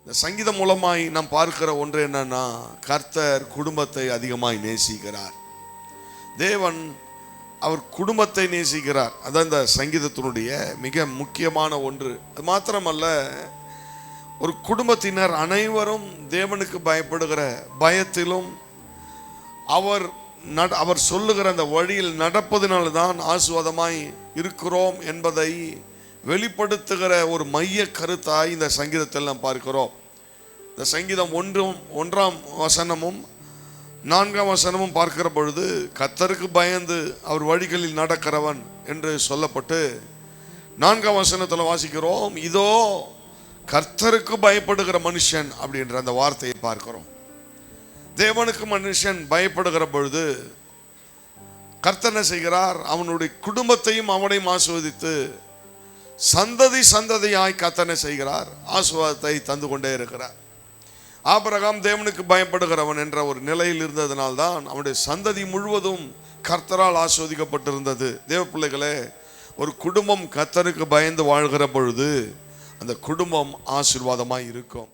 இந்த சங்கீதம் மூலமாய் நாம் பார்க்கிற ஒன்று என்னன்னா, கர்த்தர் குடும்பத்தை அதிகமாய் நேசிக்கிறார். தேவன் அவர் குடும்பத்தை நேசிக்கிறார். அதான் இந்த சங்கீதத்தினுடைய மிக முக்கியமான ஒன்று. அது மாத்திரமல்ல, ஒரு குடும்பத்தினர் அனைவரும் தேவனுக்கு பயப்படுகிற பயத்திலும் அவர் சொல்லுகிற அந்த வழியில் நடப்பதனால்தான் ஆசீர்வாதமாய் இருக்கிறோம் என்பதை வெளிப்படுத்துகிற ஒரு மைய கருத்தாய் இந்த சங்கீதத்தில் நாம் பார்க்கிறோம். இந்த சங்கீதம் 1ஆம் வசனமும் 4ஆம் வசனமும் பார்க்கிற பொழுது, கர்த்தருக்கு பயந்து அவர் வழிகளில் நடக்கிறவன் என்று சொல்லப்பட்டு 4ஆம் வசனத்தில் வாசிக்கிறோம், இதோ கர்த்தருக்கு பயப்படுகிற மனுஷன் அப்படின்ற அந்த வார்த்தையை பார்க்கிறோம். தேவனுக்கு மனுஷன் பயப்படுகிற பொழுது கர்த்தர் என்ன செய்கிறார்? அவனுடைய குடும்பத்தையும் அவனையும் ஆசீர்வதித்து சந்ததி சந்ததியாய் கர்த்தர் செய்கிறார், ஆசீர்வாதத்தை தந்து கொண்டே இருக்கிறார். ஆபிரகாம் தேவனுக்கு பயப்படுகிறவன் என்ற ஒரு நிலையில் இருந்ததனால்தான் அவனுடைய சந்ததி முழுவதும் கர்த்தரால் ஆசீர்வதிக்கப்பட்டிருந்தது. தேவ பிள்ளைகளே, ஒரு குடும்பம் கர்த்தருக்கு பயந்து வாழ்கிற பொழுது அந்த குடும்பம் ஆசீர்வாதமாய் இருக்கும்.